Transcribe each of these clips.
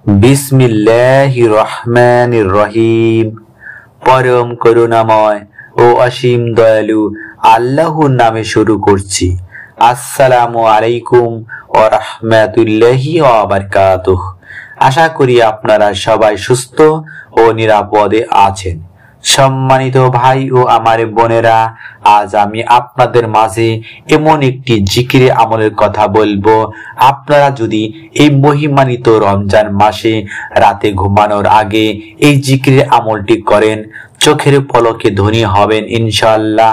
বিসমিল্লাহির রহমানির রহিম। পরম করুণাময় ও অসীম দয়ালু আল্লাহর নামে শুরু করছি। আসসালামু আলাইকুম ওয়া রাহমাতুল্লাহি ওয়া বারাকাতুহু। আশা করি আপনারা সবাই সুস্থ ও নিরাপদে আছেন। সম্মানিত ভাই ও আমার বোনেরা, আজ আমি আপনাদের মাঝে এমন একটি জিকিরে আমলের কথা বলবো। আপনারা যদি এই মহিমান্বিত রমজান মাসে রাতে ঘুমানোর আগে এই জিকিরে আমলটি করেন, চোখের পলকে ধনী হবেন ইনশাআল্লাহ।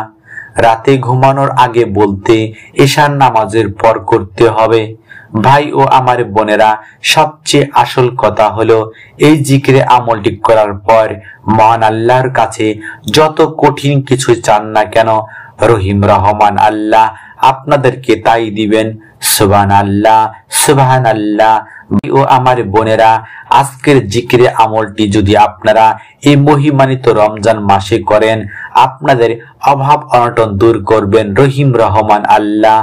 রাতে ঘুমানোর আগে বলতে এশার নামাজের পর করতে হবে। ভাই ও আমার বোনেরা, সবচেয়ে আসল কথা হলো এই জিকিরে আমলটি করার পর মহান আল্লাহর কাছে যত কঠিন কিছু চান না কেন, রহিম রহমান আল্লাহ আপনাদেরকে তাই দিবেন। সুবহানাল্লাহ, সুবহানাল্লাহ। ভাই ও আমার বোনেরা, আজকের জিকিরে আমলটি যদি আপনারা এই মহিমান্বিত রমজান মাসে করেন, আপনাদের অভাব অনটন দূর করবেন রহিম রহমান আল্লাহ।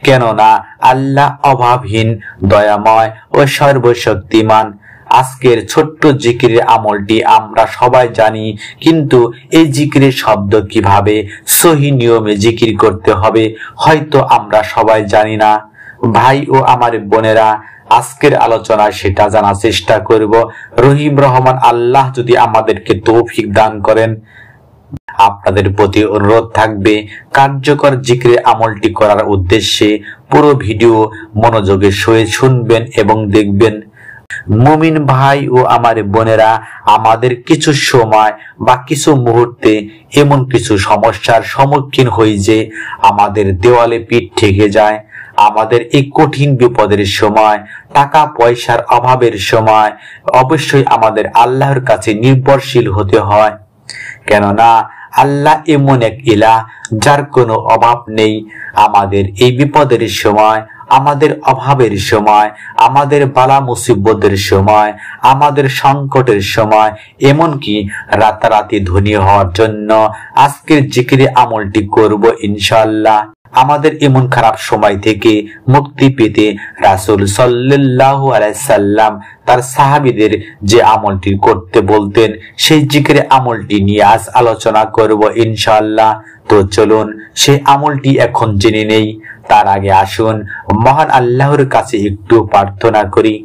কেননা আল্লাহ অভাবহীন, দয়াময় ও সর্বশক্তিমান। আজকের ছোট্ট জিকিরের আমলটি আমরা সবাই জানি, কিন্তু এই জিকিরের শব্দ কিভাবে সহি নিয়মে জিকির করতে হবে হয়তো আমরা সবাই জানি না। ভাই ও আমার বোনেরা, আজকের আলোচনায় সেটা জানার চেষ্টা করব। রহিম রহমান আল্লাহ যদি আমাদেরকে তৌফিক দান করেন, আপনাদের প্রতি অনুরোধ থাকবে কার্যকর জিকিরের আমলটি করার উদ্দেশ্যে পুরো ভিডিও মনোযোগে শুনবেন এবং দেখবেন। মুমিন ভাই ও আমার বোনেরা, আমাদের কিছু সময় বা কিছু মুহূর্তে এমন কিছু সমস্যার সম্মুখীন হই যে আমাদের দেওয়ালে পিঠ ঠেকে যায়। আমাদের এই কঠিন বিপদের সময়, টাকা পয়সার অভাবের সময় অবশ্যই আমাদের আল্লাহর কাছে নির্ভরশীল হতে হয়। কেননা আল্লাহ এমন এক ইলাহ যার কোনো অভাব নেই। আমাদের এই বিপদের সময়, আমাদের অভাবের সময়, আমাদের বালা মুসিবতের সময়, আমাদের সংকটের সময়, এমনকি রাতারাতি ধনী হওয়ার জন্য আজকের জিকিরে আমলটি করব ইনশাআল্লাহ। আমাদের এমন খারাপ সময় থেকে মুক্তি পেতে রাসূল সাল্লাল্লাহু আলাইহি সাল্লাম তার সাহাবীদের যে আমলটি করতে বলতেন, সেই জিকিরে আমলটি নিয়ে আজ আলোচনা করব ইনশাআল্লাহ। তো চলুন সেই আমলটি এখন জেনে নেই। তার আগে আসুন মহান আল্লাহর কাছে একটু প্রার্থনা করি।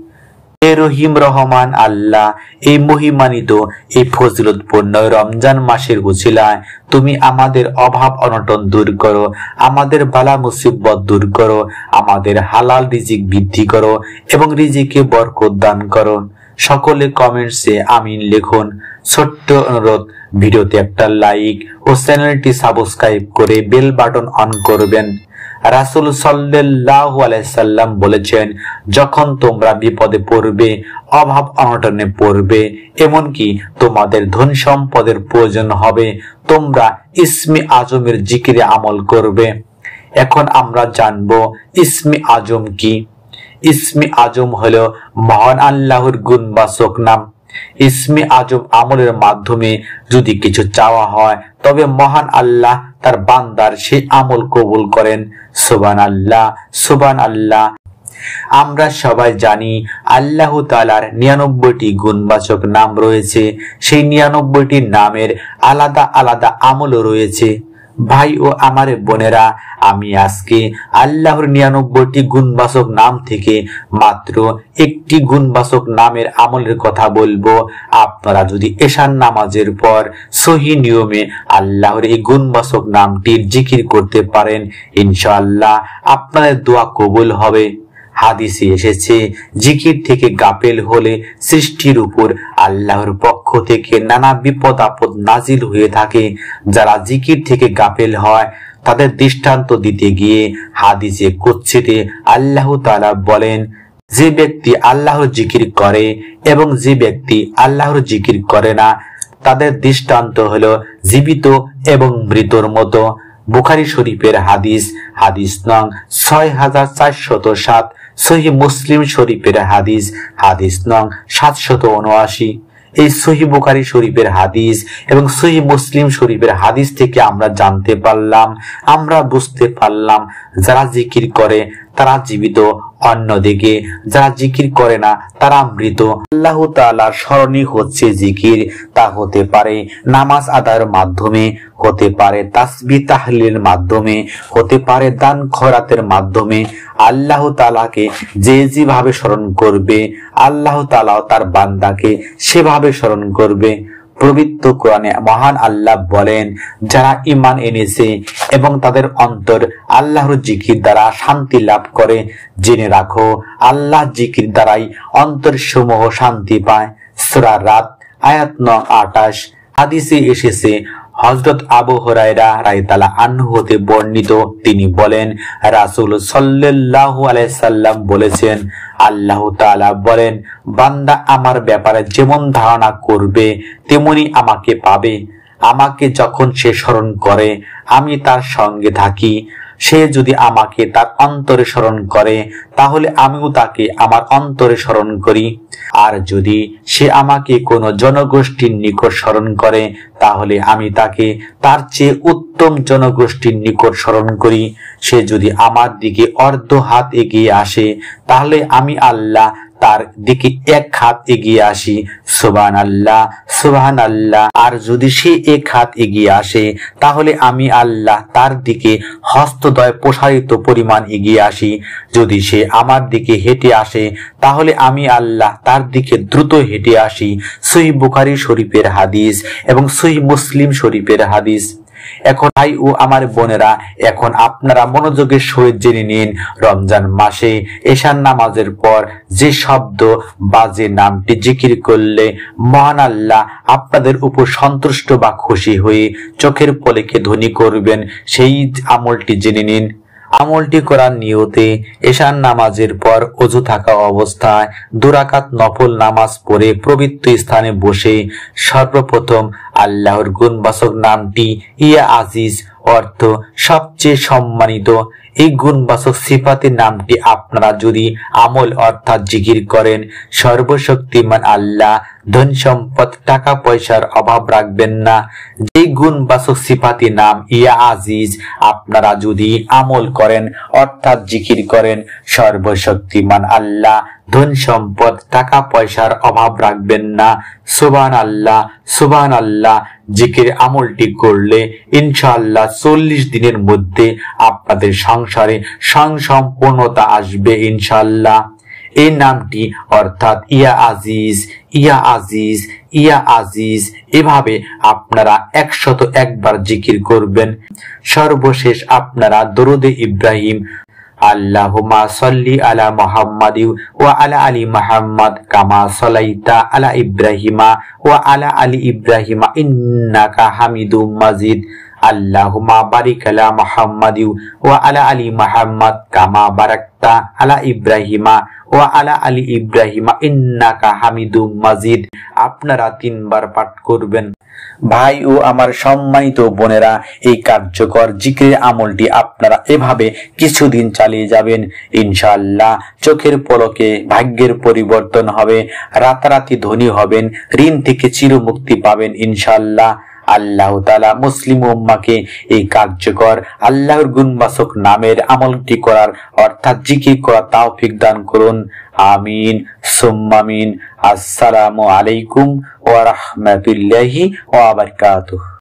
হে রহিম রহমান আল্লাহ, এই মহিমান্বিত এই ফজিলতপূর্ণ রমজান মাসের উছিলায় তুমি আমাদের অভাব অনটন দূর করো, আমাদের বালা মুসিবত দূর করো, আমাদের হালাল রিজিক বৃদ্ধি করো এবং রিজিকে বরকত দান করো। সকলে কমেন্টসে আমিন লিখুন। ছোট্ট অনুরোধ, ভিডিওতে একটা লাইক ও চ্যানেলটি সাবস্ক্রাইব করে বেল বাটন অন করবেন। রাসূল সাল্লাল্লাহু আলাইহি সাল্লাম বলেছেন, যখন তোমরা বিপদে পড়বে, অভাব অনটনে পড়বে, এমনকি তোমাদের ধন সম্পদের প্রয়োজন হবে, তোমরা ইসমে আজমের জিকিরে আমল করবে। এখন আমরা জানবো ইসমে আজম কি। ইসমে আজম হলো মহান আল্লাহর গুণবাচক নাম। ইসমে আজম আমলের মাধ্যমে যদি কিছু চাওয়া হয়, তবে মহান আল্লাহ তার বান্দার সেই আমল কবুল করেন। সুবহানাল্লাহ, সুবহানাল্লাহ। আমরা সবাই জানি আল্লাহ তাআলার 99টি গুণবাচক নাম রয়েছে। সেই 99টি নামের আলাদা আলাদা আমলও রয়েছে। ভাই ও আমার বোনেরা, আমি আজকে আল্লাহর 99টি গুণবাচক নাম থেকে মাত্র একটি গুণবাচক নামের আমলের কথা বলবো। আপনারা যদি এশার নামাজের পর সহি নিয়মে আল্লাহর এই গুণবাচক নামটির জিকির করতে পারেন, ইনশাআল্লাহ আপনাদের দোয়া কবুল হবে। হাদিসে এসেছে, জিকির থেকে গাফেল হলে সৃষ্টির উপর আল্লাহর পক্ষ থেকে নানা বিপদ আপদ নাজিল হয়ে থাকে। যারা জিকির থেকে গাফেল হয়, তাদের দৃষ্টান্ত দিতে গিয়ে হাদিসে কুদসিতে আল্লাহ তাআলা বলেন, যে ব্যক্তি আল্লাহর জিকির করে এবং যে ব্যক্তি আল্লাহর জিকির করে না, তাদের দৃষ্টান্ত হলো জীবিত এবং মৃতর মতো। বুখারী শরীফের হাদিস, হাদিস নং 6407, সহিহ মুসলিম শরীফের হাদিস, হাদিস নং 779। এই সহিহ বুখারী শরীফের হাদিস এবং সহিহ মুসলিম শরীফের হাদিস থেকে আমরা জানতে পারলাম, আমরা বুঝতে পারলাম, যারা জিকির করে তারা জীবিত, অন্যদিকে যারা জিকির করে না তারা মৃত। আল্লাহ তাআলার স্মরণই হচ্ছে জিকির। তা হতে পারে নামাজ আদায়ের মাধ্যমে, হতে পারে তাসবিহ তাহলিলের মাধ্যমে, হতে পারে দান খয়রাতের মাধ্যমে। আল্লাহ তাআলাকে যে যেভাবে স্মরণ করবে আল্লাহ তাআলাও তার বান্দাকে সেভাবে স্মরণ করবে। পবিত্র কোরআনে মহান আল্লাহ বলেন, যারা ঈমান এনেছে এবং তাদের অন্তর আল্লাহর জিকির দ্বারা শান্তি লাভ করে, জেনে রাখো আল্লাহ জিকির দ্বারাই অন্তর সমূহ শান্তি পায়। সূরা রাত আয়াত 28। হাদিসে এসেছে, হযরত আবু হুরায়রা রাদিয়াল্লাহু আনহু হতে বর্ণিত, তিনি বলেন, রাসূল সাল্লাল্লাহু আলাইহি সাল্লাম বলেছেন, আল্লাহ তাআলা বলেন, বান্দা আমার ব্যাপারে যেমন ধারণা করবে তেমনি আমাকে পাবে। আমাকে যখন সে স্মরণ করে আমি তার সঙ্গে থাকি। সে যদি আমাকে তার অন্তরে স্মরণ করে তাহলে আমিও তাকে আমার অন্তরে স্মরণ করি। আর যদি সে আমাকে কোনো জনগোষ্ঠীর নিকট স্মরণ করে তাহলে আমি তাকে তার চেয়ে উত্তম জনগোষ্ঠীর নিকট স্মরণ করি। সে যদি আমার দিকে অর্ধ হাত এগিয়ে আসে তাহলে আমি আল্লাহ তার দিকে এক হাত এগিয়ে আসি। সুবহানাল্লাহ, সুবহানাল্লাহ। আর যদি সে এক হাত এগিয়ে আসে তাহলে আমি আল্লাহ তার দিকে হস্তদ্বয় প্রসারিত পরিমাণ এগিয়ে আসি। যদি সে আমার দিকে হেঁটে আসে তাহলে আমি আল্লাহ তার দিকে দ্রুত হেঁটে আসি। সহিহ বুখারী শরীফের হাদিস এবং সহিহ মুসলিম শরীফের হাদিস। এখন ভাই ও আমার বোনেরা, এখন আপনারা মনোযোগের সহিত জেনে নিন, রমজান মাসে এশার নামাজের পর যে শব্দ বাজে নামটি জিকির করলে মহান আল্লাহ আপনাদের উপর সন্তুষ্ট বা খুশি হয়ে চোখের পলকে ধনী করবেন, সেই আমলটি জেনে নিন। আমলটি করার নিয়তে এশার নামাজের পর ওযু থাকা অবস্থায় 2 রাকাত নফল নামাজ পড়ে পবিত্র স্থানে বসে সর্বপ্রথম আল্লাহর গুণবাচক নামটি ইয়া আজিজ, অর্থ সবচেয়ে সম্মানিত, এই গুণবাচক সিফাতের নামটি আপনারা যদি আমল অর্থাৎ জিকির করেন, সর্বশক্তিমান আল্লাহ ধন সম্পদ টাকা পয়সার অভাব রাখবেন না। যে গুণবাচক সিফাতি নাম ইয়া আজিজ আপনারা যদি আমল করেন অর্থাৎ জিকির করেন, সর্বশক্তিমান আল্লাহ ধন সম্পদ টাকা পয়সার অভাব রাখবেন না। সুবহানাল্লাহ, সুবহানাল্লাহ। জিকির আমলটি করলে ইনশাআল্লাহ 40 দিনের মধ্যে আপনাদের সংসারে সংসম্পূর্ণতা আসবে ইনশাআল্লাহ। এই নামটি অর্থাৎ ইয়া আজিজ, ইয়া আজিজ, ইয়া আজিজ এভাবে আপনারা 101 বার জিকির করবেন। সর্বশেষ আপনারা দরুদে ইব্রাহিম, আল্লাহুম্মা সাল্লি আলা মুহাম্মাদি ওয়া আলা আলি মুহাম্মাদ কামা সাল্লাইতা আলা ইব্রাহিমা ওয়া আলা আলি ইব্রাহিমা ইন্নাকা হামিদুম মাজিদ। আল্লাহুম্মা বারিক আলা মুহাম্মাদি ওয়া আলা আলি মুহাম্মাদ কামা বারাকতা আলা ইব্রাহিমা ওয়া আলা আলি ইব্রাহিমা ইন্নাকা হামিদুম মাজিদ আপনারা 3 বার পাঠ করবেন। ভাই ও আমার সম্মানিত বোনেরা, এই কার্যকর জিকিরের আমলটি আপনারা এভাবে কিছুদিন চালিয়ে যাবেন, ইনশাআল্লাহ চোখের পলকে ভাগ্যের পরিবর্তন হবে, রাতারাতি ধনী হবেন, ঋণ থেকে চিরমুক্তি পাবেন ইনশাআল্লাহ। আল্লাহ তাআলা মুসলিম উম্মাহকে এই কার্যকর আল্লাহর গুণবাচক নামের আমলটি করার অর্থাৎ জিকির করার তৌফিক দান করুন। আমিন সুম্মা আমিন। আসসালামু আলাইকুম ওয়া রাহমাতুল্লাহি ওয়া বারাকাতুহু।